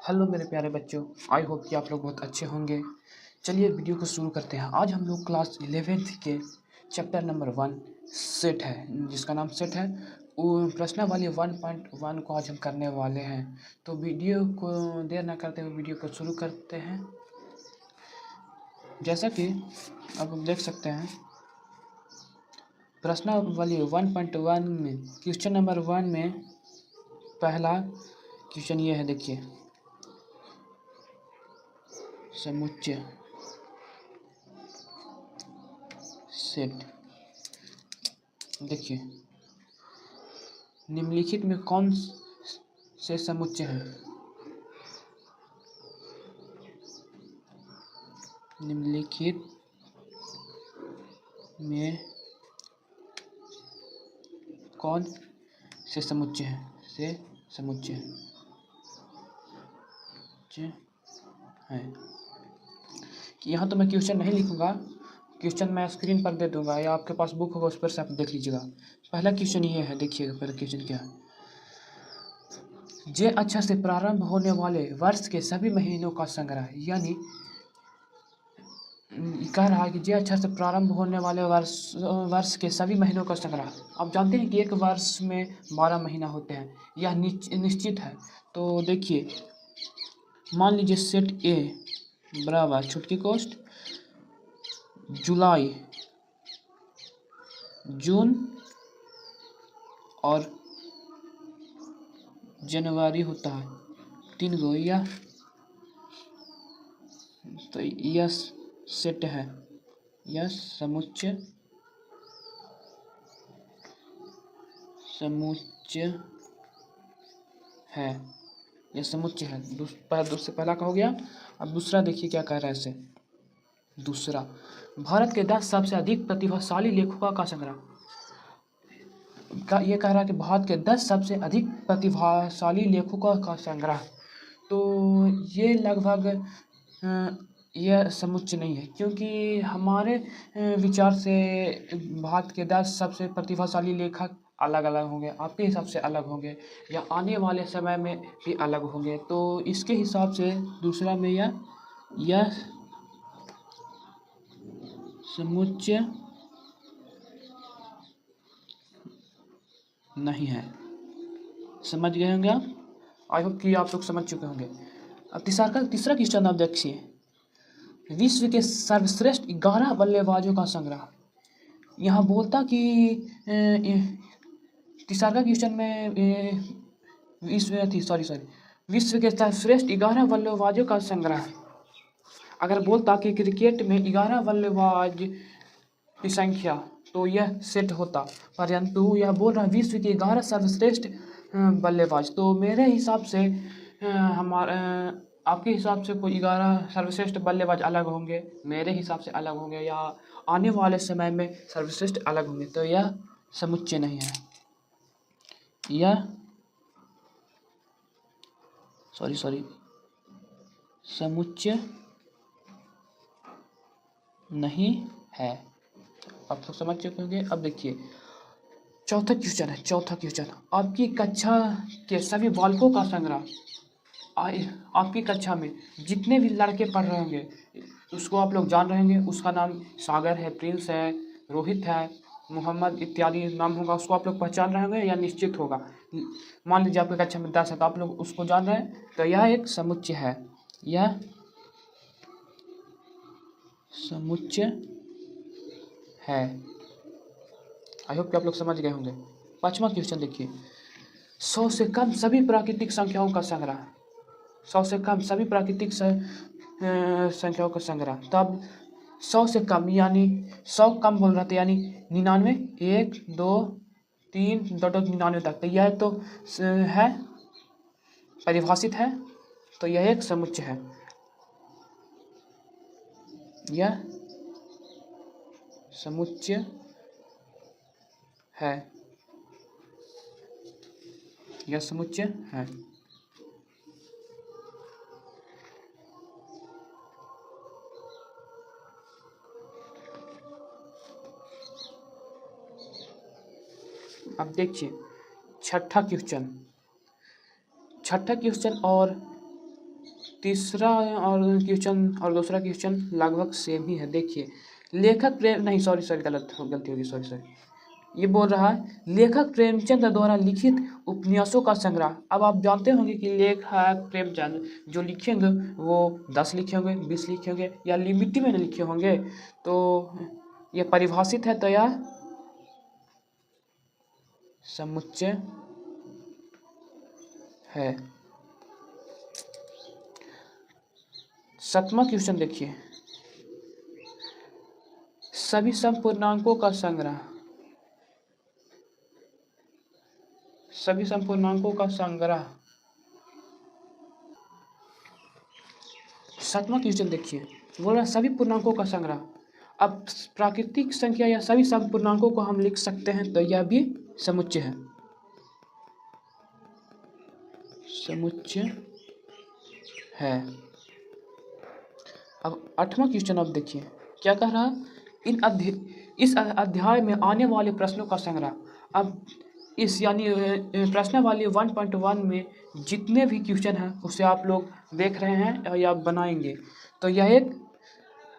Hello मेरे प्यारे बच्चों, आई होप कि आप लोग बहुत अच्छे होंगे। चलिए वीडियो को शुरू करते हैं। आज हम लोग क्लास 11th के चैप्टर नंबर 1 सेट है, जिसका नाम सेट है, वो प्रश्नावली 1.1 को आज हम करने वाले हैं। तो वीडियो को देर ना करते हुए वीडियो को शुरू करते हैं। जैसा कि अब हम देख सकते हैं, प्रश्नावली 1.1 में क्वेश्चन नंबर 1 में पहला क्वेश्चन ये है। देखिए, समुच्चय सेट। देखिए, निम्नलिखित में कौन से समुच्चय हैं? निम्नलिखित में कौन से समुच्चय हैं? समुच्चय हैं कि यहाँ तो मैं क्वेश्चन नहीं लिखूंगा, क्वेश्चन मैं स्क्रीन पर दे दूंगा या आपके पास बुक होगा उस पर से आप देख लीजिएगा। पहला क्वेश्चन ये है, देखिएगा पहला क्वेश्चन क्या है। जे अक्षर से प्रारंभ होने वाले वर्ष के सभी महीनों का संग्रह, यानी कह रहा है कि जे अक्षर से प्रारंभ होने वाले वर्ष के सभी महीनों का संग्रह। आप जानते हैं कि एक वर्ष में 12 महीना होते हैं, यह निश्चित है। तो देखिए, मान लीजिए सेट ए बराबर छुटकी कोष्ठ जुलाई, जून और जनवरी होता है, 3 गो। यह तो यह सेट है, यह समुच्चय है, यह समुच्चय है। दूसरे पहला का हो गया। अब दूसरा देखिए क्या कह रहा है इसे। दूसरा, भारत के 10 सबसे अधिक प्रतिभाशाली लेखकों का संग्रह। ये कह रहा है कि भारत के 10 सबसे अधिक प्रतिभाशाली लेखकों का संग्रह। तो ये लगभग यह समुच्चय नहीं है, क्योंकि हमारे विचार से भारत के 10 सबसे प्रतिभाशाली लेखक अलग अलग होंगे, आपके हिसाब से अलग होंगे, या आने वाले समय में भी अलग होंगे। तो इसके हिसाब से दूसरा में यह समुच्चय नहीं है। समझ गए होंगे आप? आई होप कि आप लोग समझ चुके होंगे। अब तीसरा क्वेश्चन आप देखिए, विश्व के सर्वश्रेष्ठ 11 बल्लेबाजों का संग्रह। यहाँ बोलता कि तीसरा क्वेश्चन में विश्व के सर्वश्रेष्ठ 11 बल्लेबाजों का संग्रह। अगर बोलता कि क्रिकेट में 11 बल्लेबाज की संख्या, तो यह सेट होता, परंतु यह बोल रहा है विश्व के 11 सर्वश्रेष्ठ बल्लेबाज। तो मेरे हिसाब से आपके हिसाब से कोई 11 सर्वश्रेष्ठ बल्लेबाज अलग होंगे, मेरे हिसाब से अलग होंगे, या आने वाले समय में सर्वश्रेष्ठ अलग होंगे। तो यह समुच्चय नहीं है, यह समुच्चय नहीं है। आप लोग समझ चुके होंगे। अब देखिए, चौथा क्वेश्चन, आपकी कक्षा के सभी बालकों का संग्रह। आपकी कक्षा में जितने भी लड़के पढ़ रहे होंगे, उसको आप लोग जान रहे होंगे, उसका नाम सागर है, प्रिंस है, रोहित है, मोहम्मद इत्यादि नाम होगा, उसको आप लोग पहचान रहे होंगे या निश्चित होगा। मान लीजिए आपकी कक्षा में 10 है, तो आप लोग उसको जान रहे हैं, तो यह एक समुच्चय है, यह समुच्चय है। आई होप कि आप लोग समझ गए होंगे। 5वां क्वेश्चन देखिए, 100 से कम सभी प्राकृतिक संख्याओं का संग्रह। 100 से कम सभी प्राकृतिक संख्याओं का संग्रह। तब 100 से कम, यानी 100 कम बोल रहा था, यानी 99, 1, 2, 3, 99 तक। तो यह तो है, परिभाषित है, तो यह एक समुच्चय है, यह समुच्चय है, यह समुच्चय है। अब देखिए छठा क्वेश्चन और तीसरा और क्वेश्चन और दूसरा क्वेश्चन लगभग सेम ही है। देखिए, लेखक प्रेम नहीं, सॉरी गलती होगी, सॉरी। ये बोल रहा है लेखक प्रेमचंद द्वारा लिखित उपन्यासों का संग्रह। अब आप जानते होंगे कि लेखक प्रेमचंद जो लिखेंगे वो 10 लिखे होंगे, 20 लिखे होंगे या लिमिट में लिखे होंगे। तो ये परिभाषित है, तो यह समुच्चय है। 7वां क्वेश्चन देखिए, सभी समपूर्णांकों का संग्रह। सभी समपूर्णांकों का संग्रह। 7वां क्वेश्चन देखिए, बोल रहा सभी पूर्णांकों का संग्रह। अब प्राकृतिक संख्या या सभी समपूर्णांकों को हम लिख सकते हैं, तो यह भी समुच्चय है। समुच्चय है। अब 8वां क्वेश्चन आप देखिए, क्या कह रहा है, इस अध्याय में आने वाले प्रश्नों का संग्रह। अब इस यानी प्रश्नावली 1.1 में जितने भी क्वेश्चन हैं उसे आप लोग देख रहे हैं या बनाएंगे, तो यह एक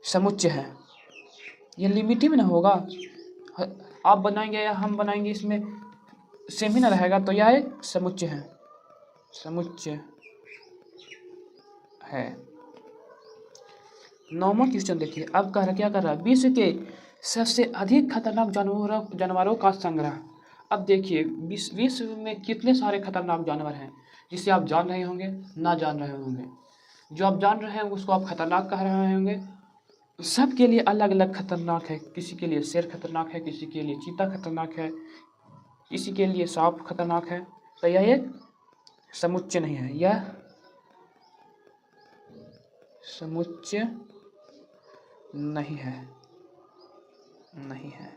समुच्चय है। ये लिमिटिव ना होगा, आप बनाएंगे या हम बनाएंगे, इसमें सेम ही ना रहेगा, तो यह एक समुच्चय है। समुच्चय है। 9वां क्वेश्चन देखिए, अब क्या कर रहा है, विश्व के सबसे अधिक खतरनाक जानवरों का संग्रह। अब देखिए, विश्व में कितने सारे खतरनाक जानवर हैं जिसे आप जान रहे होंगे, ना जान रहे होंगे। जो आप जान रहे हैं उसको आप खतरनाक कह रहे होंगे। सबके लिए अलग अलग खतरनाक है। किसी के लिए शेर खतरनाक है, किसी के लिए चीता खतरनाक है, किसी के लिए सांप खतरनाक है। तो यह एक समुच्चय नहीं है, यह समुच्चय नहीं है, नहीं है।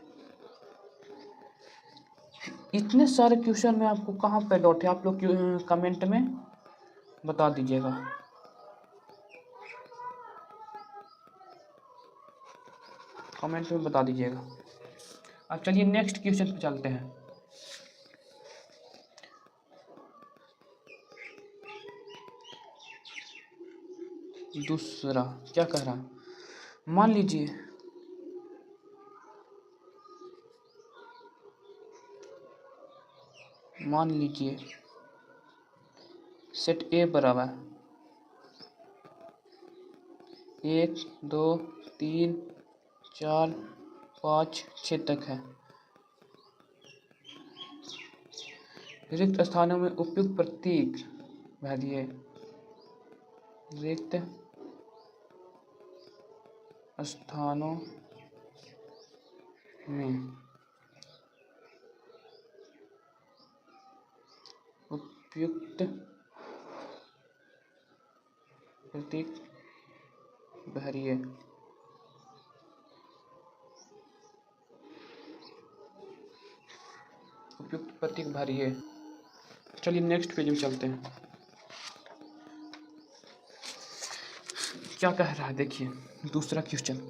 इतने सारे क्वेश्चन में आपको कहाँ पे डाउट है, आप लोग कमेंट में बता दीजिएगा। कमेंट में बता दीजिएगा। अब चलिए नेक्स्ट क्वेश्चन पे चलते हैं। दूसरा क्या कह रहा, मान लीजिए सेट ए बराबर 1 2 3 4 5 6 तक है। रिक्त स्थानों में उपयुक्त प्रतीक भरिए। रिक्त स्थानों में उपयुक्त प्रतीक भरिए। उपयुक्त प्रतीक भरिए। चलिए नेक्स्ट पेज में चलते हैं। क्या कह रहा है देखिए, दूसरा क्वेश्चन।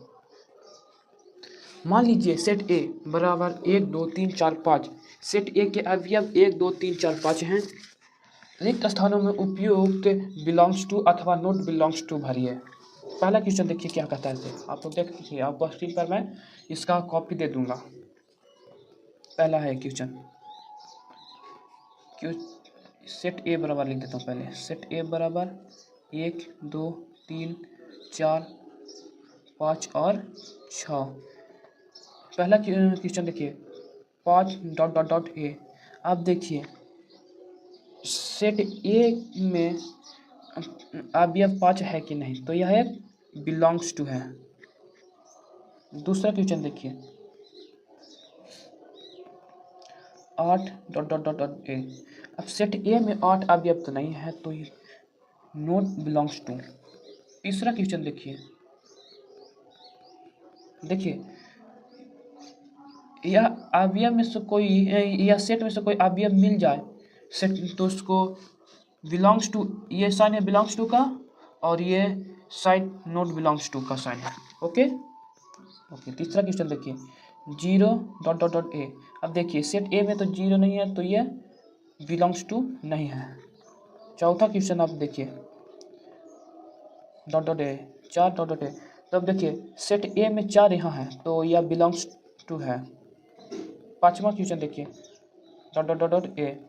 मान लीजिए सेट ए बराबर 1 2 3 4 5। सेट ए के अवयव 1 2 3 4 5 हैं। रिक्त स्थानों में उपयुक्त बिलोंग्स टू अथवा नॉट बिलोंग्स टू भरिए। पहला क्वेश्चन देखिए क्या कहता है, आप लोग देख लीजिए, आपको स्क्रीन पर मैं इसका कॉपी दे दूंगा। पहला है क्वेश्चन, सेट ए बराबर लिख देता हूँ पहले। सेट ए बराबर 1 2 3 4 5 और 6। पहला क्वेश्चन देखिए, 5 डॉट डॉट डॉट ए। अब देखिए सेट ए में अवयव 5 है कि नहीं, तो यह एक बिलोंग्स टू है। दूसरा क्वेश्चन देखिए, 8 dot dot dot dot A. अब सेट ए में 8 अवयव तो नहीं है, तो ये नॉट बिलोंग्स टू। तीसरा क्वेश्चन देखिए, यह अवयव में से कोई या सेट में से कोई अवयव मिल जाए सेट, तो उसको बिलोंग्स टू, ये साइन है बिलोंग्स टू का, और ये साइन नॉट बिलोंग्स टू का साइन है। ओके। तीसरा क्वेश्चन देखिए, 0 डॉट डॉट डॉट ए। अब देखिए सेट ए में तो 0 नहीं है, तो ये बिलोंग्स टू नहीं है। चौथा क्वेश्चन आप देखिए, dot dot A, 4 dot dot A. तो अब देखिए सेट ए में 4 यहाँ है तो यह बिलोंग्स टू है। 5वां क्वेश्चन देखिए dot dot dot dot A.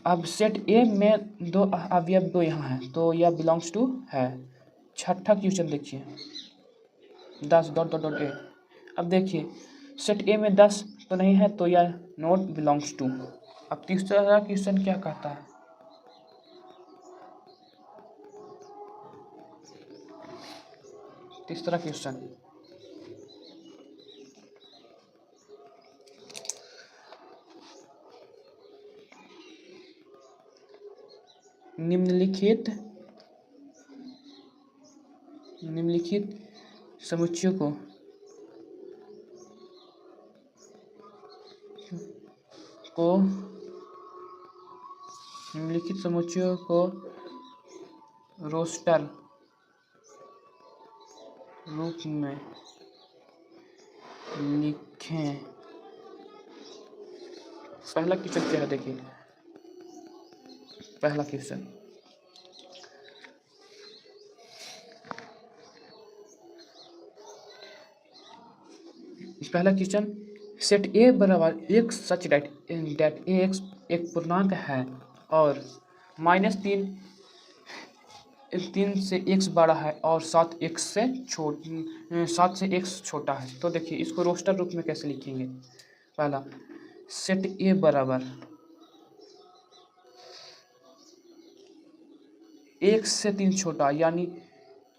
अब सेट ए में 2 अवयव 2 यहाँ है तो यह बिलोंग्स टू है। 6ठा क्वेश्चन देखिए 10 डॉट डॉट डॉट ए। अब देखिए सेट ए में 10 तो नहीं है तो यह नॉट बिलोंग्स टू। अब तीसरा क्वेश्चन क्या कहता है, तीसरा क्वेश्चन निम्नलिखित समुच्चयों को रोस्टर रूप में लिखें। पहला क्वेश्चन क्या है देखिए, पहला क्वेश्चन सेट ए बराबर एक सच डेट ए एक्स एक पूर्णांक है और -3 से x बड़ा है और 7 से x छोटा है। तो देखिए इसको रोस्टर रूप में कैसे लिखेंगे। पहला सेट ए बराबर 1 से 3 छोटा यानी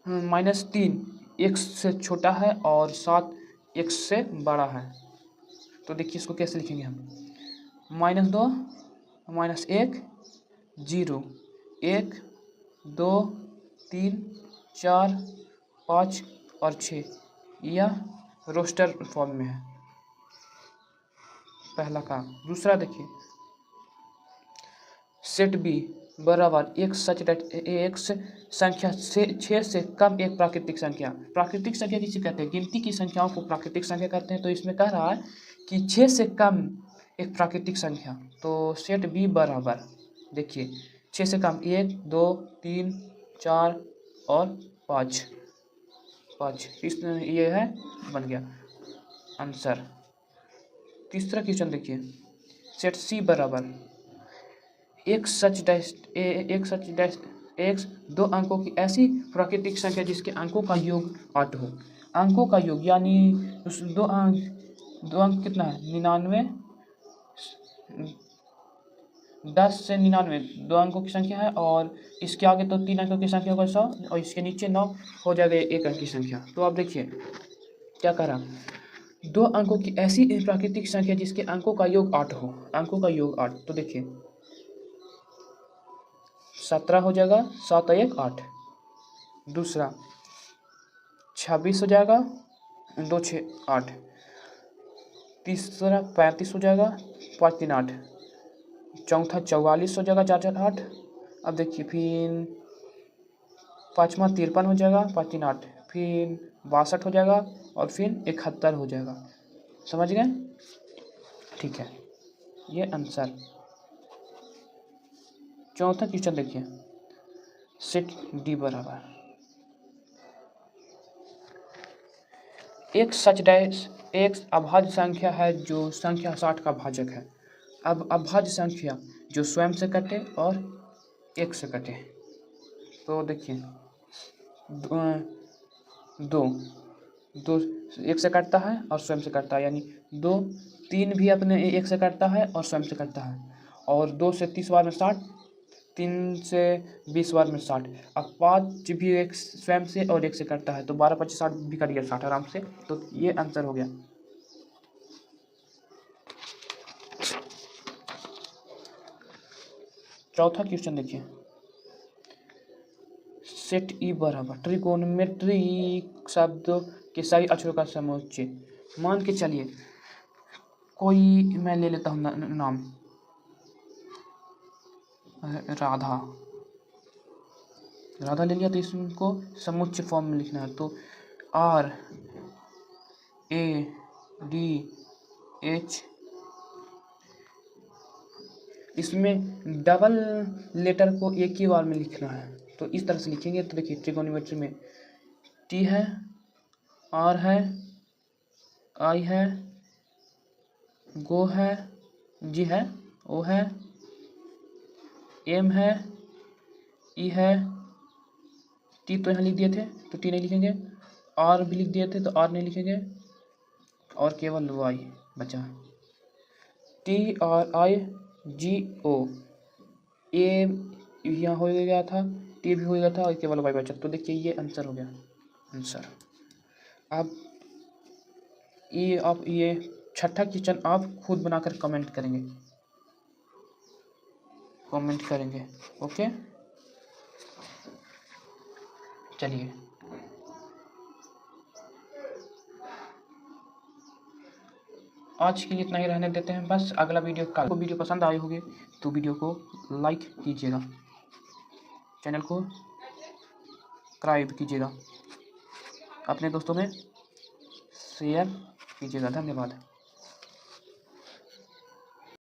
-3 x से छोटा है और 7 x से बड़ा है। तो देखिए इसको कैसे लिखेंगे हम, -2 -1 0 1 2 3 4 5 और 6, यह रोस्टर फॉर्म में है पहला काम। दूसरा देखिए सेट बी बराबर एक सच डेट एक्स संख्या से 6 से कम एक प्राकृतिक संख्या। प्राकृतिक संख्या किसे कहते हैं, गिनती की संख्याओं को प्राकृतिक संख्या कहते हैं। तो इसमें कह रहा है कि 6 से कम एक प्राकृतिक संख्या। तो सेट बी बराबर देखिए 6 से कम 1 2 3 4 और 5 इस ये है, बन गया आंसर। तीसरा क्वेश्चन देखिए सेट सी बराबर एक सच डैश एक्स 2 अंकों की ऐसी प्राकृतिक संख्या जिसके अंकों का योग 8 हो। अंकों का योग यानी उस दो अंक कितना है 99, 10 से 99 2 अंकों की संख्या है और इसके आगे तो 3 अंकों की संख्या होगा 100 और इसके नीचे 9 हो जाएगा 1 अंक की संख्या। तो आप देखिए क्या कह रहा, 2 अंकों की ऐसी प्राकृतिक संख्या जिसके अंकों का योग 8 हो, अंकों का योग 8। तो देखिए 17 हो जाएगा, 7 1 8। दूसरा 26 हो जाएगा, 2 6 8। तीसरा 35 हो जाएगा, 5 3 8। चौथा 44 हो जाएगा, 4 4 8। अब देखिए फिर पाँचवा 53 हो जाएगा, 5 3 8। फिर 62 हो जाएगा और फिर 71 हो जाएगा। समझ गए, ठीक है, ये आंसर। चौथा क्वेश्चन देखिए सेट डी बराबर एक सच डैश एक अभाज्य संख्या है जो संख्या 60 का भाजक है। अब अभाज्य संख्या जो स्वयं से कटे और एक से कटे। तो देखिए दो एक से कटता है और स्वयं से कटता है, यानी 2 3 भी अपने एक से कटता है और स्वयं से कटता है। और 2 से 30 बार में 60, 3 से 20 बार में 60। अब 5 भी एक स्वयं से और एक से कटता है तो 12 25 60 भी कट गया 60 आराम से। तो ये आंसर हो गया। चौथा क्वेश्चन देखिए सेट ई बराबर ट्रिगोनोमेट्री शब्दों के सभी अक्षरों का समुच्चय। मान के चलिए कोई मैं ले लेता हूँ नाम राधा ले लिया। तो इसको समुच्चय फॉर्म में लिखना है। तो R A D H, इसमें डबल लेटर को एक ही बार में लिखना है। तो इस तरह से लिखेंगे। तो देखिए ट्रिगोनोमेट्री में टी है, आर है, आई है, गो है, जी है, ओ है, एम है, ई है, टी तो यहाँ लिख दिए थे तो टी नहीं लिखेंगे, आर भी लिख दिए थे तो आर नहीं लिखेंगे, और केवल वाई बचा। टी आर आई जी ओ, ए यहाँ हो गया था, टी भी हो गया था, और केवल वाई बचा। तो देखिए ये आंसर हो गया। आंसर आप ये छठा क्वेश्चन आप खुद बनाकर कमेंट करेंगे। ओके, चलिए आज के लिए इतना ही रहने देते हैं बस। अगला वीडियो पसंद आई होगी तो वीडियो को लाइक कीजिएगा, चैनल को सब्सक्राइब कीजिएगा, अपने दोस्तों में शेयर कीजिएगा। धन्यवाद।